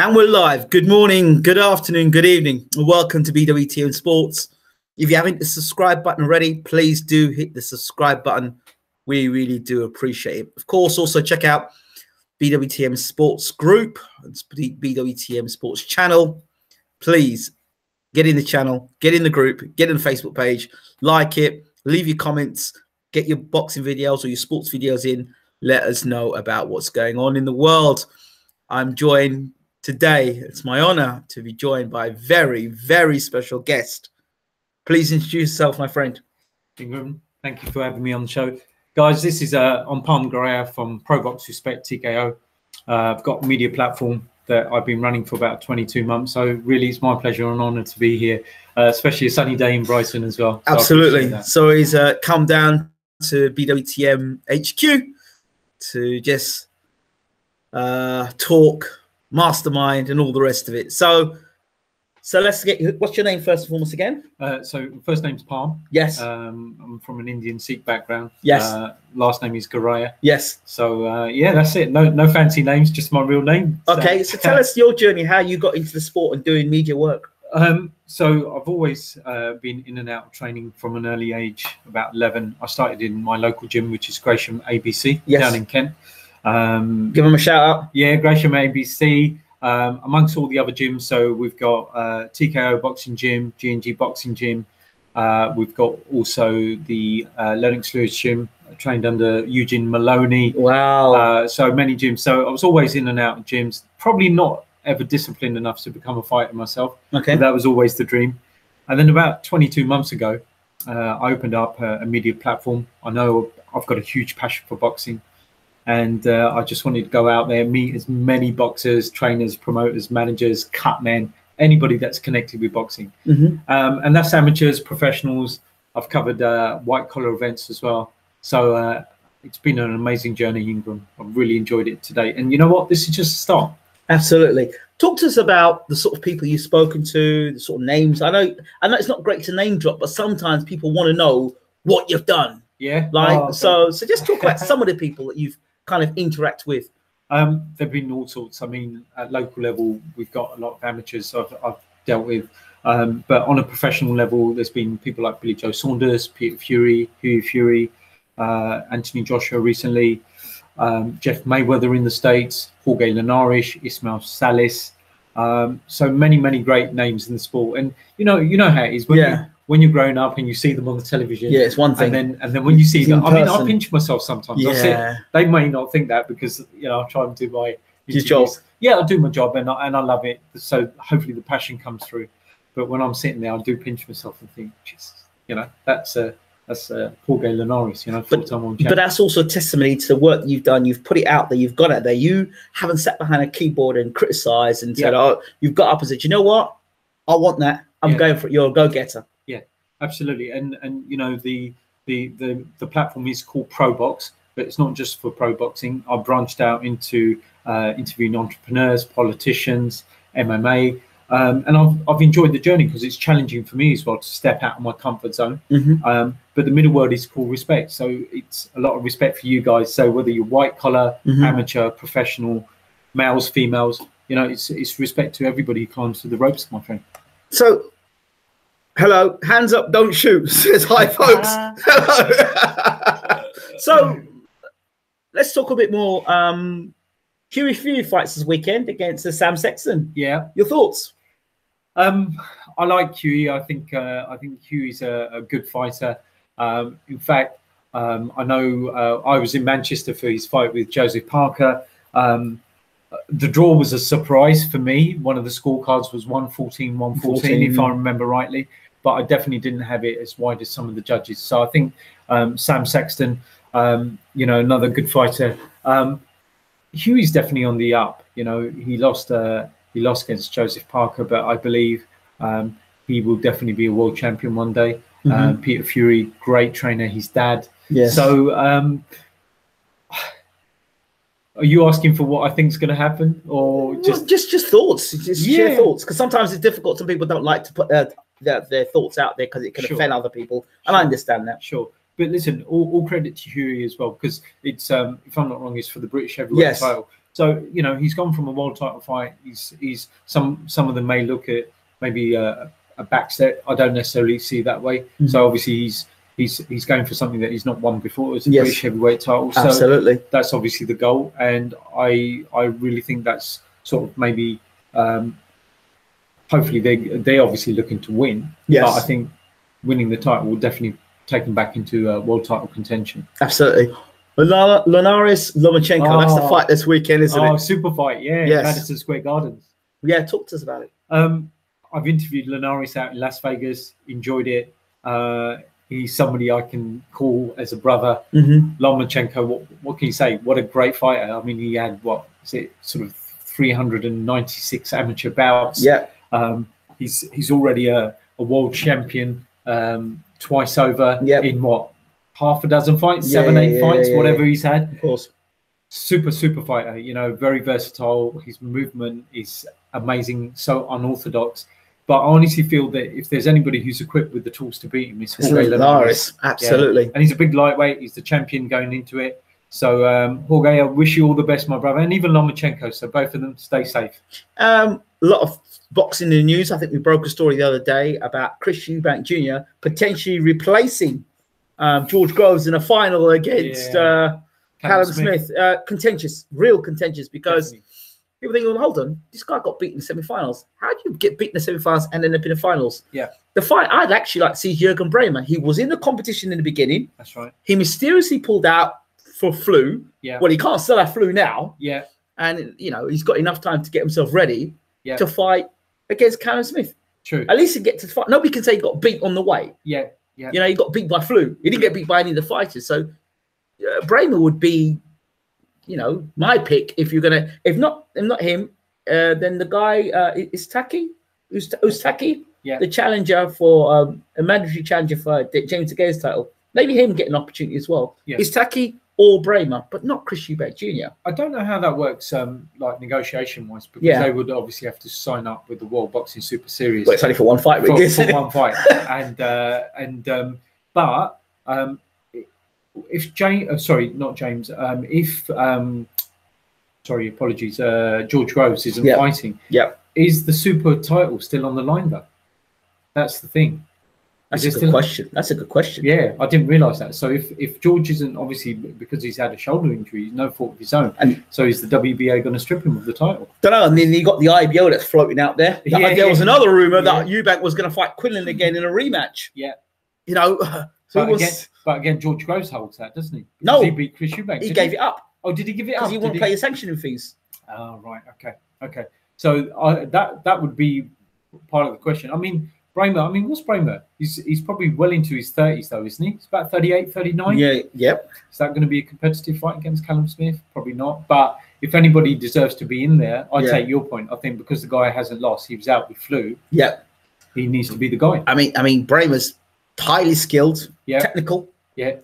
And we're live. Good morning, good afternoon, good evening. Welcome to BWTM Sports. If you haven't hit the subscribe button already, please do hit the subscribe button. We really do appreciate it. Of course, also check out BWTM Sports Group, BWTM Sports Channel. Please get in the channel, get in the group, get in the Facebook page, like it, leave your comments, get your boxing videos or your sports videos in. Let us know about what's going on in the world. I'm joined today, it's my honor to be joined by a very, very special guest. Please introduce yourself, my friend. Ingram, thank you for having me on the show. Guys, this is on Parm Goraya from Pro Box Respect TKO. I've got a media platform that I've been running for about 22 months. So really, it's my pleasure and honor to be here, especially a sunny day in Brighton as well. So absolutely. So he's come down to BWTM HQ to just talk, mastermind, and all the rest of it. So let's get, what's your name first and foremost again? So first name's Parm. Yes. I'm from an Indian Sikh background. Yes. Last name is Goraya. Yes. So yeah, that's it. No fancy names, just my real name. Okay, so tell us your journey, how you got into the sport and doing media work. So I've always been in and out of training from an early age. About 11, I started in my local gym, which is Gresham ABC, yes, down in Kent. Give them a shout out. Yeah, Gresham ABC, amongst all the other gyms. So we've got TKO Boxing Gym, G&G Boxing Gym. We've got also the Lennox Lewis Gym, trained under Eugene Maloney. Wow. So many gyms. So I was always in and out of gyms, probably not ever disciplined enough to become a fighter myself. Okay. But that was always the dream. And then about 22 months ago, I opened up a media platform. I know I've got a huge passion for boxing. And I just wanted to go out there, meet as many boxers, trainers, promoters, managers, cut men, anybody that's connected with boxing. Mm-hmm. And that's amateurs, professionals. I've covered white collar events as well. So it's been an amazing journey, Ingram. I've really enjoyed it today. And you know what? This is just a start. Absolutely. Talk to us about the sort of people you've spoken to, the sort of names. I know it's not great to name drop, but sometimes people want to know what you've done. Yeah. Like, so just talk about some of the people that you've kind of interact with. There've been all sorts. I mean, at local level, we've got a lot of amateurs I've dealt with, but on a professional level, there's been people like Billy Joe Saunders, Peter Fury, Hughie Fury, Anthony Joshua recently, Jeff Mayweather in the States, Jorge Linares, Ismail Salis. So many great names in the sport. And you know how it is when you're growing up and you see them on the television. Yeah, it's one thing. And then when you see them, I mean, I pinch myself sometimes. Yeah. They may not think that because I try and do my job. Yeah, I do my job and I love it. So hopefully the passion comes through. But when I'm sitting there, I do pinch myself and think, that's Jorge Linares, full-time world champion. But that's also a testimony to the work you've done. You've put it out there. You've got it there. You haven't sat behind a keyboard and criticised and said, "Oh, you've got up and said, you know what? I want that. I'm going for it. You're a go-getter." Yeah, absolutely. And the platform is called Pro Box, but it's not just for pro boxing. I've branched out into interviewing entrepreneurs, politicians, MMA. And I've enjoyed the journey because it's challenging for me as well to step out of my comfort zone. Mm-hmm. But the middle word is called respect. So it's a lot of respect for you guys. So whether you're white collar, mm-hmm, amateur, professional, males, females, it's respect to everybody who climbs through the ropes, my friend. So, hello, hands up, don't shoot. Says hi, folks. Hello. So let's talk a bit more. Hughie Fury fights this weekend against Sam Sexton. Yeah. Your thoughts? I like Hughie. I think Hughie's a good fighter. In fact, I know I was in Manchester for his fight with Joseph Parker. The draw was a surprise for me. One of the scorecards was 114-114, if I remember rightly. But I definitely didn't have it as wide as some of the judges. So I think Sam Sexton, another good fighter. Hughie's definitely on the up. He lost against Joseph Parker, but I believe he will definitely be a world champion one day. Mm-hmm. Peter Fury, great trainer, his dad. Yes. So are you asking for what I think is going to happen, or just thoughts? Just share thoughts, because sometimes it's difficult. Some people don't like to put their thoughts out there because it can offend other people, and I understand that. Sure. But listen, all credit to Hughie as well, because it's if I'm not wrong, it's for the British heavyweight title. So he's gone from a world title fight. He's some of them may look at maybe a backstep. I don't necessarily see it that way. So obviously he's going for something that he's not won before. It's a British heavyweight title. So absolutely, that's obviously the goal, and I really think that's sort of maybe hopefully they're obviously looking to win. Yes, but I think winning the title will definitely take them back into world title contention. Absolutely. Linares, Lomachenko. That's the fight this weekend, isn't it? Oh, super fight, yeah. Yes. Madison Square Gardens. Yeah, talk to us about it. I've interviewed Linares out in Las Vegas. Enjoyed it. He's somebody I can call as a brother. Lomachenko, what can you say? What a great fighter. I mean, he had, sort of 396 amateur bouts. Yeah. He's already a world champion twice over in half a dozen fights, 7, 8 fights, whatever he's had. Of course. Super fighter, very versatile. His movement is amazing, so unorthodox. But I honestly feel that if there's anybody who's equipped with the tools to beat him, it's Jorge Linares. Absolutely. Yeah. And he's a big lightweight. He's the champion going into it. So, Jorge, I wish you all the best, my brother, and even Lomachenko. So both of them, stay safe. A lot of boxing in the news. I think we broke a story the other day about Chris Eubank Jr. potentially replacing George Groves in a final against Callum Smith. Contentious, real contentious, because people think, well, hold on, this guy got beaten in the semi-finals. How do you get beaten in the semi-finals and end up in the finals? Yeah. The fight, I'd actually like to see Jürgen Bremer. He was in the competition in the beginning. That's right. He mysteriously pulled out for flu. Yeah. Well, he can't still have flu now. Yeah. And, he's got enough time to get himself ready to fight against Callum Smith. True. At least he get to fight. Nobody can say he got beat on the way. Yeah. Yeah. He got beat by flu. He didn't get beat by any of the fighters. So Bremer would be, my pick if you're gonna. If not him, then the guy is Taki. Who's Taki? Yeah. The challenger for a mandatory challenger for James DeGae's title. Maybe him get an opportunity as well. Yeah. Is Taki or Bremer, but not Chris Eubank Jr. I don't know how that works, like negotiation-wise, because they would obviously have to sign up with the World Boxing Super Series. Well, it's only for one fight, for one fight, but if James, apologies, George Groves isn't fighting. Yeah, is the super title still on the line though? That's the thing. That's a good question. That's a good question. Yeah, I didn't realise that. So if George isn't, obviously because he's had a shoulder injury, no fault of his own, and so is the WBA going to strip him of the title? Don't know. And then you got the IBO that's floating out there. There was another rumor that Eubank was going to fight Quinlan again in a rematch. Yeah, but again, George Groves holds that, doesn't he? Because no, he beat Chris Eubank. He gave it up. Oh, did he give it up? Because he wouldn't pay his sanctioning fees. Oh, right. Okay. So that would be part of the question. I mean, Bremer, what's Bremer? He's probably well into his 30s though, isn't he? He's about 38, 39. Yeah, yep. Is that going to be a competitive fight against Callum Smith? Probably not. But if anybody deserves to be in there, I take your point. I think because the guy hasn't lost, he was out with flu. Yeah. He needs to be the guy. I mean, Bremer's highly skilled, technical. Yeah.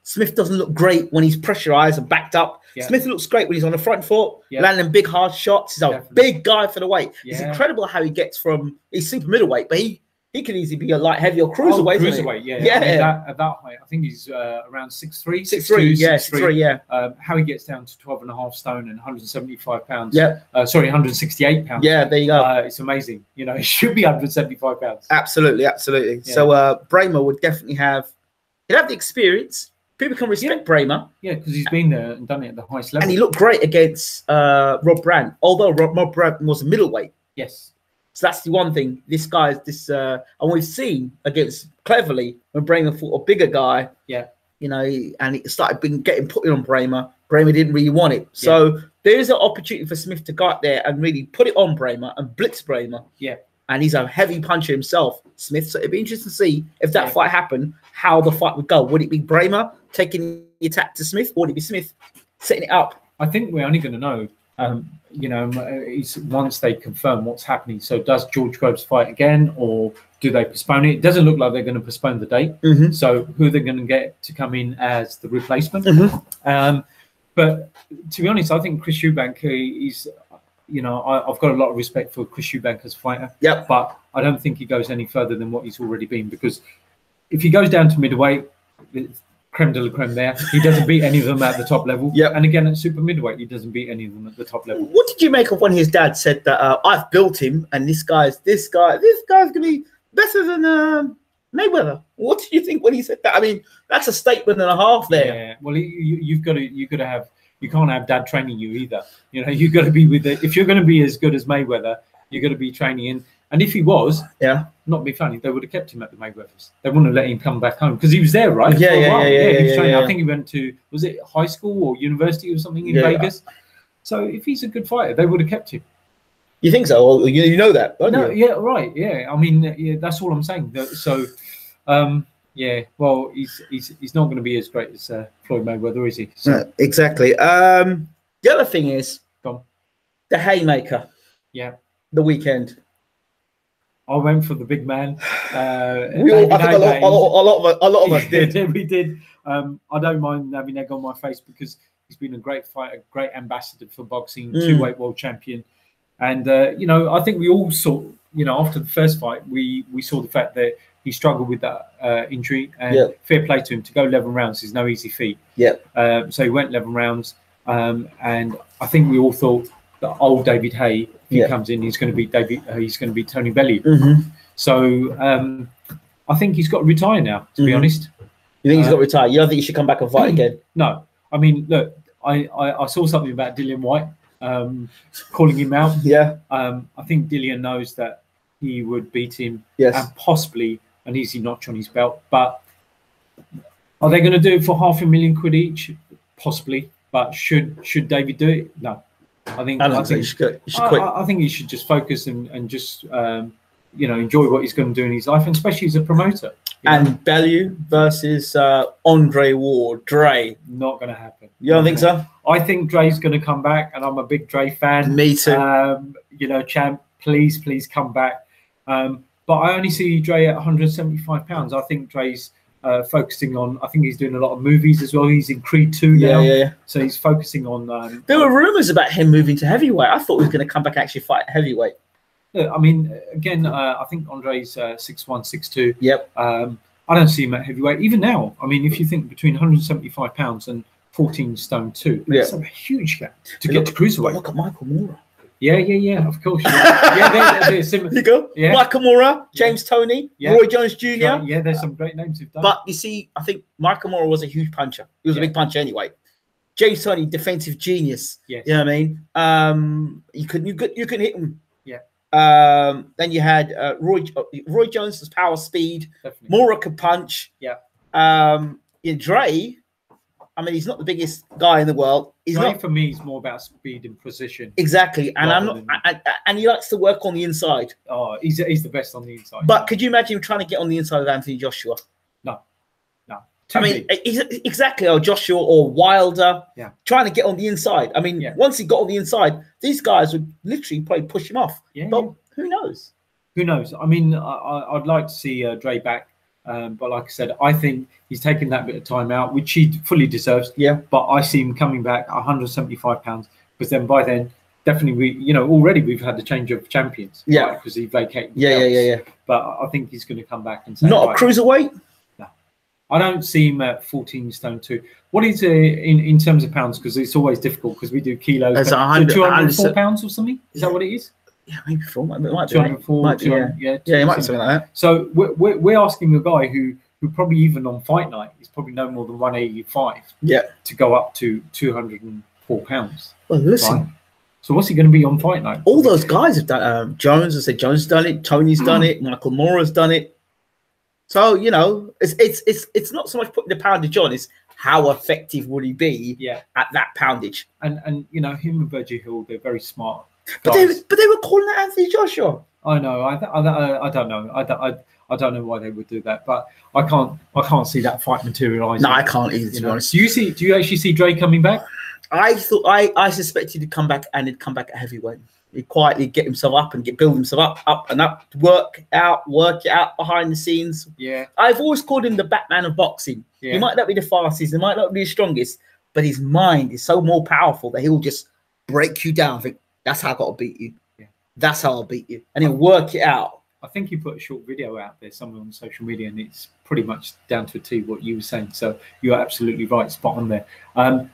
Smith doesn't look great when he's pressurized and backed up. Yeah. Smith looks great when he's on the front foot, landing big, hard shots. He's a big guy for the weight. Yeah. It's incredible how he gets from, he's super middleweight, but he can easily be a light heavy or cruiserweight. Cruiserweight, yeah. At that height, I think he's around 6'3", 6'3", yeah. How he gets down to 12.5 stone and 175 pounds. Yeah. 168 pounds. Yeah, there you go. It's amazing. It should be 175 pounds. Absolutely. Yeah. So Bremer would definitely he'd have the experience. People can respect Bremer. Yeah, because he's been there and done it at the highest level. And he looked great against Rob Brandt, although Rob Brandt was a middleweight. Yes. So that's the one thing. This guy's and we've seen against Cleverly when Bremer fought a bigger guy. Yeah. And he started getting put in on Bremer. Bremer didn't really want it. So there is an opportunity for Smith to go out there and really put it on Bremer and blitz Bremer. Yeah. And he's a heavy puncher himself, Smith. So it'd be interesting to see if that fight happened, how the fight would go. Would it be Bremer taking the attack to Smith, or would it be Smith setting it up? I think we're only going to know, once they confirm what's happening. So does George Groves fight again, or do they postpone it? It doesn't look like they're going to postpone the date. So who they're going to get to come in as the replacement? But to be honest, I think Chris Eubank is... I've got a lot of respect for Chris Eubank as a fighter. Yeah. But I don't think he goes any further than what he's already been, because if he goes down to middleweight, creme de la creme there. He doesn't beat any of them at the top level. Yep. And again, at super middleweight, he doesn't beat any of them at the top level. What did you make of when his dad said that I've built him and this guy's gonna be better than Mayweather? What did you think when he said that? I mean, that's a statement and a half there. Yeah. Well, you can't have dad training you either. You know, you've got to be with it. If you're going to be as good as Mayweather, you've got to be training in. And if he was, not be funny, they would have kept him at the Mayweathers. They wouldn't have let him come back home because he was there, right? Yeah. He was training. I think he went to, was it high school or university or something in Vegas? So if he's a good fighter, they would have kept him. You think so? Well, you know that, don't you? Yeah, right. Yeah, I mean, that's all I'm saying. So, well, he's not going to be as great as Floyd Mayweather, is he? So, no, exactly. The other thing is the haymaker. Yeah. The weekend. I went for the big man. I think a lot of us did. We did. I don't mind having egg on my face because he's been a great fighter, great ambassador for boxing, two-weight world champion. And, I think we all saw, after the first fight, we saw the fact that he struggled with that injury. And fair play to him. To go 11 rounds is no easy feat. So he went 11 rounds. And I think we all thought that old David Haye, if he comes in, he's going to beat Tony Bellew. So I think he's got to retire now, to be honest. You think he's got to retire? You don't think he should come back and fight again? No. I mean, look, I saw something about Dillian White calling him out. I think Dillian knows that he would beat him and possibly an easy notch on his belt. But are they going to do it for £500,000 each? Possibly. But should David do it? No. I think he should quit. I think he should just focus and just enjoy what he's going to do in his life, and especially as a promoter. And Bellew versus Andre Ward, Dre. Not going to happen. You don't think so? I think Dre's going to come back, and I'm a big Dre fan. Me too. Champ, please come back. But I only see Dre at 175 pounds. I think Dre's focusing on. I think he's doing a lot of movies as well. He's in Creed 2 now. Yeah. So he's focusing on. There were rumours about him moving to heavyweight. I thought he was going to come back and actually fight heavyweight. I mean, again, I think Andre's 6'1", 6'2". Yep. I don't see him at heavyweight even now. I mean, if you think between 175 pounds and 14 stone 2, that's a huge gap to get to cruiserweight. Look at Michael Moorer. Yeah, of course. They're similar. You go. Yeah. Michael Moorer, James Toney, Roy Jones Jr. Yeah, there's some great names who've done. But you see, I think Michael Moorer was a huge puncher. He was a big puncher anyway. James Toney, defensive genius. Yes. You know what I mean? You can hit him. Yeah. Then you had Roy Jones' power, speed. Definitely. Moorer could punch. Yeah. Dre, I mean, he's not the biggest guy in the world. For me, he's more about speed and precision. Exactly, and and he likes to work on the inside. Oh, he's the best on the inside. But could you imagine him trying to get on the inside of Anthony Joshua? No. I mean, exactly. Or Joshua or Wilder. Yeah. Trying to get on the inside. I mean, once he got on the inside, these guys would literally probably push him off. Yeah. But who knows? Who knows? I mean, I'd like to see Dre back. But like I said, I think he's taken that bit of time out, which he fully deserves. Yeah. But I see him coming back 175 pounds, because then by then, definitely already we've had the change of champions. Yeah. Because he vacated. Yeah. But I think he's going to come back and say, not a cruiserweight. No, I don't see him at 14 stone 2. What is in terms of pounds? Because it's always difficult because we do kilos. It's 204 pounds or something. Is that what it is? Yeah, maybe 4. It might be 204. Might be, yeah, it might be something like that. So we're asking a guy who probably even on fight night is probably no more than 185. Yeah. To go up to 204 pounds. Well, listen. Right? So what's he going to be on fight night? All those guys have done. Jones, I said, Jones has done it. Tony's done it. Michael Moore's done it. So it's not so much putting the poundage on; it's how effective would he be at that poundage. And him and Virgil Hill, they're very smart. But they were calling that Anthony Joshua. I know. I don't know. I don't know why they would do that, but I can't see that fight materialising. No, I can't either. To be honest, do you actually see Dre coming back? I suspected he'd come back, and he'd come back at heavyweight. He'd quietly get himself up and build himself up and up, work it out behind the scenes. Yeah, I've always called him the Batman of boxing. Yeah. He might not be the fastest, he might not be the strongest, but his mind is so more powerful that he'll just break you down. Think, that's how I got to beat you. Yeah. That's how I'll beat you. And he'll work it out. I think he put a short video out there somewhere on social media, and it's pretty much down to a T what you were saying. So you're absolutely right, spot on there. I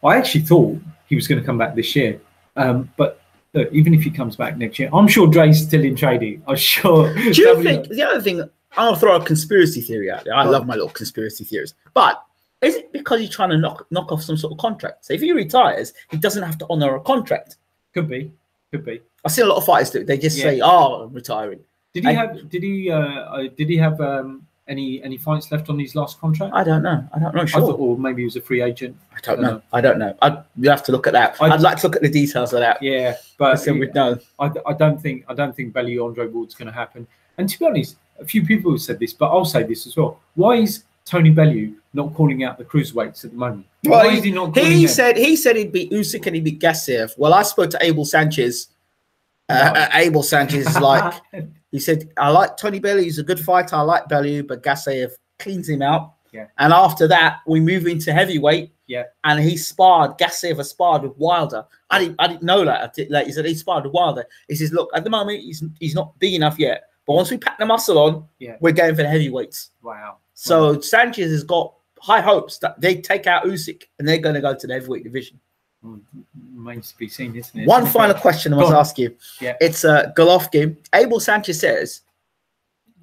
actually thought he was going to come back this year, but look, even if he comes back next year, I'm sure Dre's still in trading. I'm sure. Do you think the other thing? I'll throw a conspiracy theory out there. I love my little conspiracy theories, but is it because he's trying to knock off some sort of contract? So if he retires, he doesn't have to honor a contract. Could be. I see a lot of fighters do. They just say, "Oh, I'm retiring." Did he have any fights left on his last contract? I don't know. Sure. Or maybe he was a free agent. I don't know. You have to look at that. I'd like to look at the details of that. Yeah, but we'd know. I don't think Bellew Andre Ward's going to happen. And to be honest, a few people have said this, but I'll say this as well. Why is Tony Bellew not calling out the cruiserweights at the moment? Well, Why is he not? He said he'd beat Usyk and he'd beat Gassiev. Well, I spoke to Abel Sanchez. Abel Sanchez is like, he said, I like Tony Bellew. He's a good fighter. I like Bellew, but Gassiev cleans him out. Yeah. And after that, we move into heavyweight. Yeah. And he sparred. Gassiev sparred with Wilder. I didn't know that. Like he said, he sparred with Wilder. He says, look, at the moment he's not big enough yet. But once we pack the muscle on, we're going for the heavyweights. Wow. So Sanchez has got high hopes that they take out Usyk and they're going to go to the heavyweight division. Remains to be seen, isn't it? One final question I must ask you. Yeah. It's a Golovkin. Abel Sanchez says,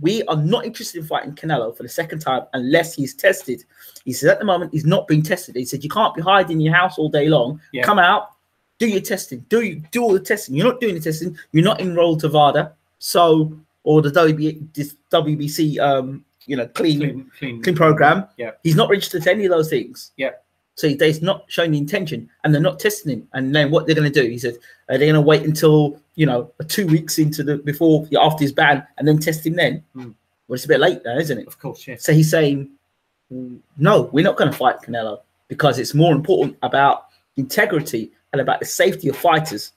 we are not interested in fighting Canelo for the second time unless he's tested. He says at the moment he's not being tested. He said you can't be hiding in your house all day long. Yeah. Come out, do your testing. Do all the testing. You're not doing the testing. You're not enrolled to VADA. So or the WBC clean program. Yeah. He's not registered to any of those things. Yeah. So he's not showing the intention, and they're not testing him. And then what they're going to do? He said, are they going to wait until 2 weeks into after his ban and then test him then? Well, it's a bit late now, isn't it? Of course, yeah. So he's saying, no, we're not going to fight Canelo because it's more important about integrity and about the safety of fighters.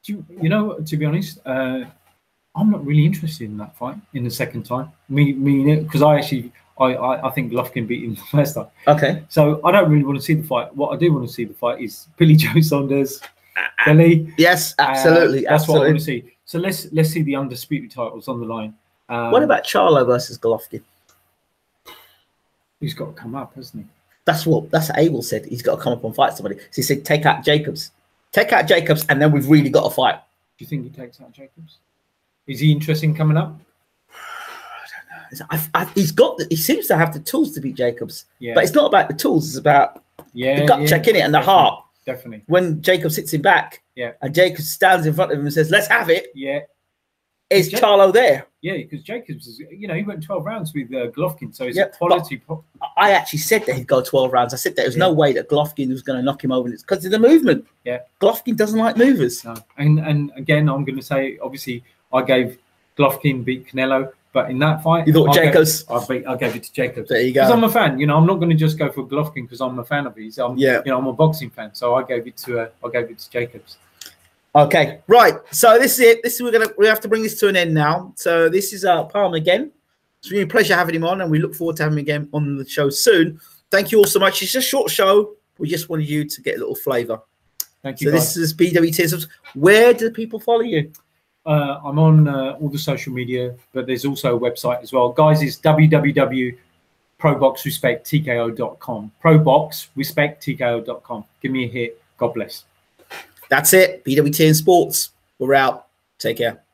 To be honest, I'm not really interested in that fight in the second time. Because I think Golovkin beat him the first time. Okay. So I don't really want to see the fight. What I do want to see the fight is Billy Joe Saunders, Billy. Yes, absolutely. That's what I want to see. So let's see the undisputed titles on the line. What about Charlo versus Golovkin? He's got to come up, hasn't he? That's what Abel said. He's got to come up and fight somebody. So he said, take out Jacobs, and then we've really got to fight. Do you think he takes out Jacobs? Is he interested in coming up? I don't know. He seems to have the tools to beat Jacobs. Yeah. But it's not about the tools. It's about the gut check in it and the heart. Definitely. When Jacobs sits him back, and Jacobs stands in front of him and says, "Let's have it." Yeah. Is Charlo there? Yeah, because Jacobs is, he went 12 rounds with Golovkin, so he's a quality. I actually said that he'd go 12 rounds. I said that there's no way that Golovkin was going to knock him over because of the movement. Yeah. Golovkin doesn't like movers. No. And again, I'm going to say, obviously, I gave Golovkin beat Canelo, but in that fight, you thought Jacobs? I gave it to Jacobs. There you go. Because I'm a fan. I'm not going to just go for Golovkin because I'm a fan of his. I'm a boxing fan, so I gave it to Jacobs. Okay, right. So this is it. We have to bring this to an end now. So this is Parm again. It's really a pleasure having him on, and we look forward to having him again on the show soon. Thank you all so much. It's a short show. We just wanted you to get a little flavour. Thank you. So this is BWTM. Where do people follow you? I'm on all the social media, but there's also a website as well. Guys, it's www.proboxrespecttko.com. Proboxrespecttko.com. Give me a hit. God bless. That's it. BWTM Sports. We're out. Take care.